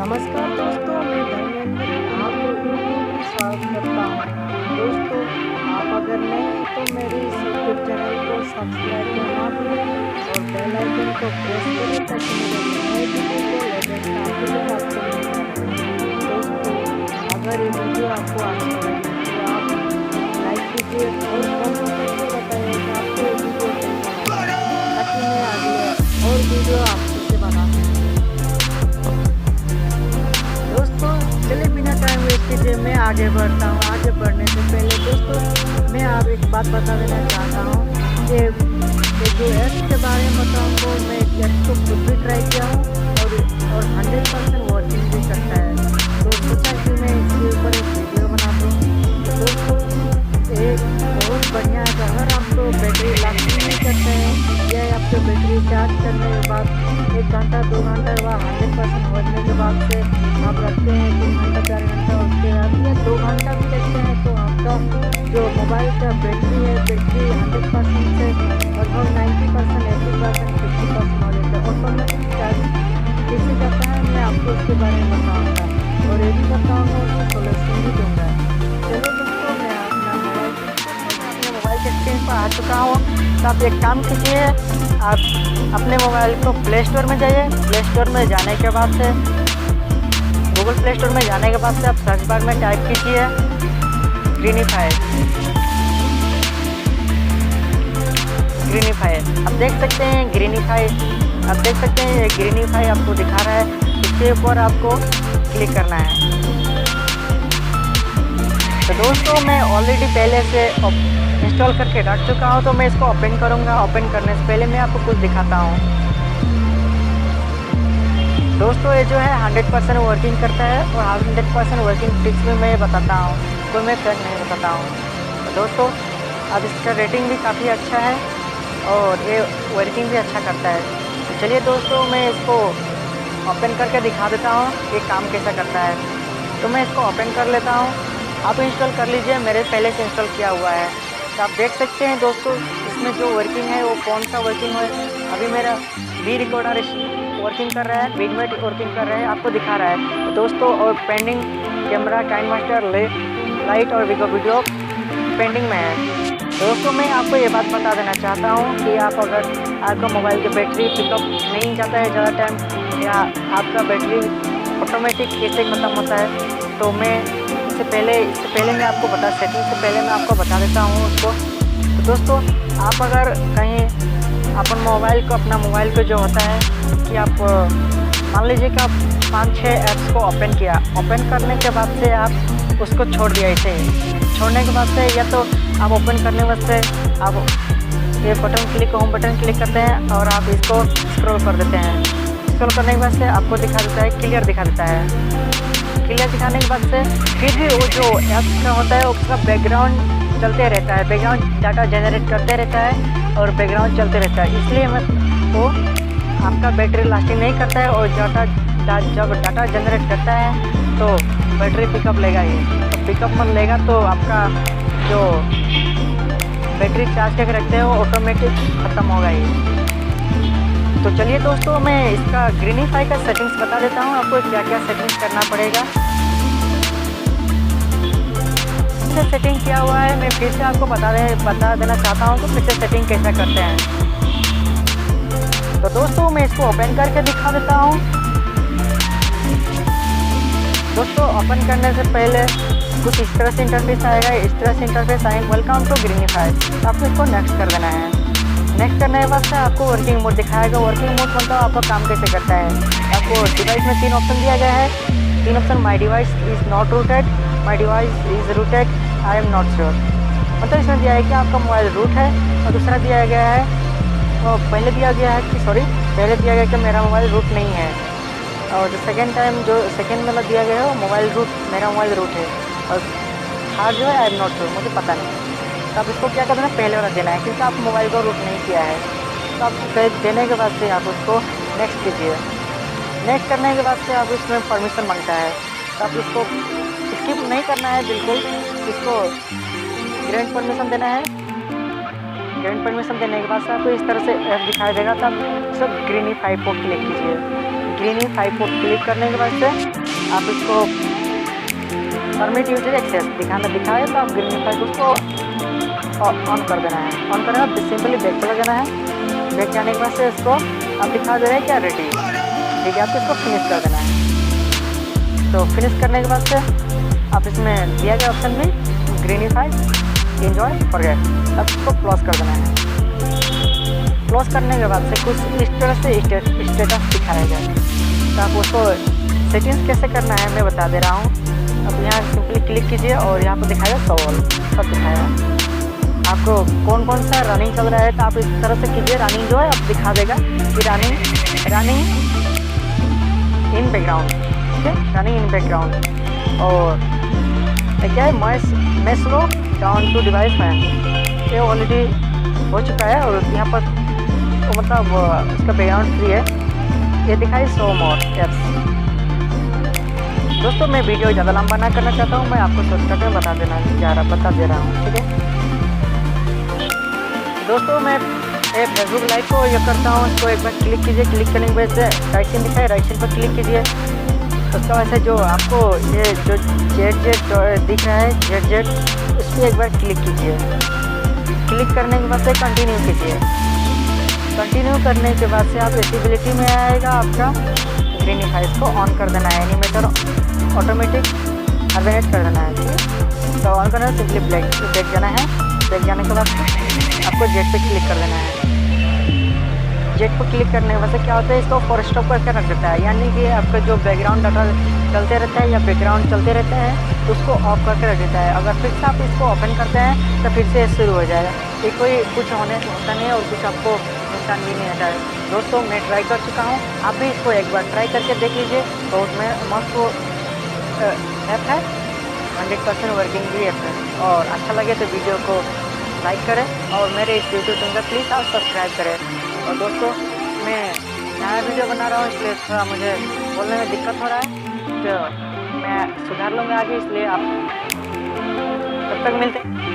नमस्कार दोस्तों, मैं धर्मेंद्र आपको यूट्यूब में स्वागत करता हूँ। दोस्तों, आप अगर नए हैं तो मेरे इस यूट्यूब चैनल को सब्सक्राइब करना भूलें और बेल आइकन को प्रेस करें ताकि मेरे नए वीडियो को लेटेस्ट अपडेट आपको मिलता रहे। दोस्तों, अगर ये वीडियो आपको अच्छा लगे तो आप लाइक कीजिए और कमेंट करके बताइए कि आपको ये वीडियो कैसा लगा, ताकि मैं अगले और वीडियो आपके से बना सकूँ। दोस्तों, चलिए बिना टाइम वेस्ट कीजिए मैं आगे बढ़ता हूँ। आगे बढ़ने से पहले दोस्तों मैं आप एक बात बता देना चाहता हूँ कि ये जो ऐप्स के बारे में बताऊँगा, मैं ऐप्स को खुद भी ट्राई किया हूँ और 100% वर्किंग भी करता है। तो सोचा कि मैं इसके ऊपर एक वीडियो बना दूँ। तो दोस्तों, एक बहुत बढ़िया है। अगर आपको बैटरी लास्टिंग नहीं करता है या आपको बैटरी चार्ज करने के बाद 1 घंटा 2 घंटा के बाद 100% होने के बाद से आप रखते हैं 3 घंटा 4 घंटा, उसके बाद या 2 घंटा भी रखते हैं तो आपका जो मोबाइल का बैटरी है, बैटरी 100% से लगभग 90%, 80%, 50% हो जाता है। ऑटोमेटिक चार्ज कैसे करता है मैं आपको उसके बारे में बताऊँगा और ये भी बताऊँगा, उसका सोल्यूशन भी दूँगा। चलो दोस्तों, मैं अपने मोबाइल के स्क्रीन पर आ चुका हूँ। तो आप एक काम कीजिए, आप अपने मोबाइल को प्ले स्टोर में जाइए। प्ले स्टोर में जाने के बाद से गूगल प्ले स्टोर में जाने के बाद से आप सर्च बार में टाइप कीजिए ग्रीनिफाई। आप देख सकते हैं ग्रीनिफाई, आप देख सकते हैं ये ग्रीनिफाई आपको दिखा रहा है। इसके ऊपर आपको क्लिक करना है। तो दोस्तों, मैं ऑलरेडी पहले से इंस्टॉल करके रख चुका हूँ, तो मैं इसको ओपन करूँगा। ओपन करने से पहले मैं आपको कुछ दिखाता हूँ। दोस्तों, ये जो है 100% वर्किंग करता है और 100% वर्किंग ट्रिक्स भी मैं बताता हूँ, कोई मैं ट्रिक नहीं बताता हूँ। तो दोस्तों, अब इसका रेटिंग भी काफ़ी अच्छा है और ये वर्किंग भी अच्छा करता है। तो चलिए दोस्तों, मैं इसको ओपन करके दिखा देता हूँ ये काम कैसा करता है। तो मैं इसको ओपन कर लेता हूँ, आप इंस्टॉल कर लीजिए। मेरे पहले से इंस्टॉल किया हुआ है। तो आप देख सकते हैं दोस्तों, इसमें जो वर्किंग है वो कौन सा वर्किंग है। अभी मेरा वी रिकॉर्डर वर्किंग कर रहा है, बिग मेट वर्किंग कर रहा है, आपको दिखा रहा है। तो दोस्तों, और pending camera, KineMaster, light और वीडियो पेंडिंग में है। दोस्तों, मैं आपको ये बात बता देना चाहता हूँ कि आप अगर आपका मोबाइल की बैटरी पिकअप नहीं जाता है ज़्यादा टाइम, या आपका बैटरी ऑटोमेटिक कैसे ख़त्म होता है, तो मैं इससे पहले मैं आपको सेटिंग से पहले मैं आपको बता देता हूँ उसको। तो दोस्तों, आप अगर कहीं अपना मोबाइल को जो होता है कि आप मान लीजिए कि आप 5-6 ऐप्स को ओपन किया, ओपन करने के बाद से आप उसको छोड़ दिया। ऐसे ही छोड़ने के बाद से या तो आप ओपन करने वास्ते आप ये होम बटन क्लिक करते हैं और आप इसको स्क्रॉल कर देते हैं। स्क्रॉल करने के बाद से आपको दिखा देता है, क्लियर दिखा देता है। क्लियर दिखाने के बाद से फिर भी वो जो ऐप्स का होता है उसका बैकग्राउंड चलते रहता है, बैकग्राउंड डाटा जनरेट करते रहता है और बैकग्राउंड चलते रहता है। इसलिए वो आपका बैटरी लास्टिंग नहीं करता है और जब डाटा जनरेट करता है तो बैटरी पिकअप लेगा ही। तो पिकअप मत लेगा तो आपका जो बैटरी चार्ज करके रखते हैं वो ऑटोमेटिक ख़त्म होगा ही। तो चलिए दोस्तों, मैं इसका ग्रीनिफाई का सेटिंग्स बता देता हूँ आपको क्या क्या सेटिंग्स करना पड़ेगा। सेटिंग किया हुआ है, मैं फिर से आपको बता देना चाहता हूँ कि फिर से सेटिंग कैसा करते हैं। तो दोस्तों, मैं इसको ओपन करके दिखा देता हूँ। दोस्तों, ओपन करने से पहले कुछ इस तरह से इंटरफेस आएगा। इस तरह से इंटरफेस आएगा, वेलकम टू ग्रीनिफाई। तो आपको इसको नेक्स्ट कर देना है। नेक्स्ट करने के बाद से आपको वर्किंग मोड दिखाएगा। वर्किंग मोड मतलब आपका काम कैसे करता है। आपको डिवाइस में 3 ऑप्शन दिया गया है। 3 option, my device is not rooted, my device is rooted, I am not sure. मतलब इसमें दिया है कि आपका मोबाइल रूट है, और दूसरा दिया गया है पहले दिया गया कि मेरा मोबाइल रूट नहीं है, और जो सेकेंड वाला दिया गया है वो मोबाइल रूट, मेरा मोबाइल रूट है, और थर्ड जो है आई एम नॉट श्योर, मुझे पता नहीं। तो आप इसको क्या करना है, पहले वाला देना है क्योंकि आप मोबाइल को रूट नहीं किया है। तो आप देने के बाद से आप उसको नेक्स्ट कीजिए। नेक्स्ट करने के बाद से आप इसमें परमिशन मांगता है, तो आप इसको स्किप नहीं करना है बिल्कुल, इसको ग्रैंड परमिशन देना है। ग्रैंड परमिशन देने के बाद से आपको इस तरह से ऐप दिखाई देगा। तो आप सब ग्रीनिफाई को क्लिक कीजिए। ग्रीनिफाई को क्लिक करने के बाद से आप इसको परमिट यूजर एक्सेस दिखाए तो आप ग्रीनिफाई को उसको ऑन कर देना है। ऑन करना सिंपली बैक चला जाना है। बैक जाने के बाद से इसको आप दिखा दे रहे हैं क्या रेडी, ठीक है। आपको इसको फिनिश कर देना है। तो फिनिश करने के बाद से आप इसमें दिया गया ऑप्शन भी ग्रीनिफाई एंजॉय फॉरगेट, अब इसको क्लोज कर देना है। क्लोज करने के बाद से कुछ इस तरह से स्टेटस दिखाया जाए। तो आप उसको सेटिंग्स कैसे करना है मैं बता दे रहा हूँ। अब यहाँ सिंपली क्लिक कीजिए और यहाँ पर दिखाएगा सॉल सब दिखाया। आपको कौन कौन सा रनिंग चल रहा है तो आप इस तरह से कीजिए। रनिंग जो है अब दिखा देगा कि रनिंग इन बैकग्राउंड, ठीक है, रनिंग इन बैकग्राउंड। और क्या है mass low down to device fan, ये ऑलरेडी हो चुका है। और यहाँ पर तो मतलब इसका बैकग्राउंड फ्री है। ये दिखाई शो मोर एप्स। दोस्तों मैं वीडियो ज़्यादा लंबा ना करना चाहता हूँ, मैं आपको शॉर्टकट में बता दे रहा हूँ, ठीक है। दोस्तों मैं एक फेसबुक लाइव को ये करता हूँ, इसको एक बार क्लिक कीजिए। क्लिक करने के बाद से राइट साइड दिखाए, राइट साइड पर क्लिक कीजिए। उसका वैसे जो आपको ये जो जेड दिख रहा है जेड उस पर एक बार क्लिक कीजिए। क्लिक करने के बाद से कंटिन्यू कीजिए। कंटिन्यू करने के बाद से आप एसिबिलिटी में आएगा आपका ग्रीनिफाई को ऑन कर देना है। एनिमेटर ऑटोमेटिक अर्बेनेट कर देना है, ठीक है। तो ऑन करना है, सिंपली बैक जाना है। बैक जाने के बाद आपको जेट पे क्लिक कर देना है। जेट पर क्लिक करने के बाद क्या होता है, इसको फॉर स्टॉप करके रख देता है। यानी कि आपका जो बैकग्राउंड डाटा चलते रहता है या बैकग्राउंड चलते रहते हैं उसको ऑफ करके रख देता है। अगर फिर से आप इसको ओपन करते हैं तो फिर से शुरू हो जाएगा। ये कोई कुछ होता नहीं है और कुछ आपको नुकसान भी नहीं होता है। दोस्तों मैं ट्राई कर चुका हूँ, आप भी इसको एक बार ट्राई करके देख लीजिए। तो उसमें मस्त ऐप है, 100% वर्किंग भी ऐप है। और अच्छा लगे तो वीडियो को लाइक करें और मेरे इस यूट्यूब चैनल को प्लीज़ आप सब्सक्राइब करें। और दोस्तों मैं नया वीडियो बना रहा हूँ इसलिए थोड़ा मुझे बोलने में दिक्कत हो रहा है, तो मैं सुधार लूँगा आगे। इसलिए आप तब तक मिलते हैं।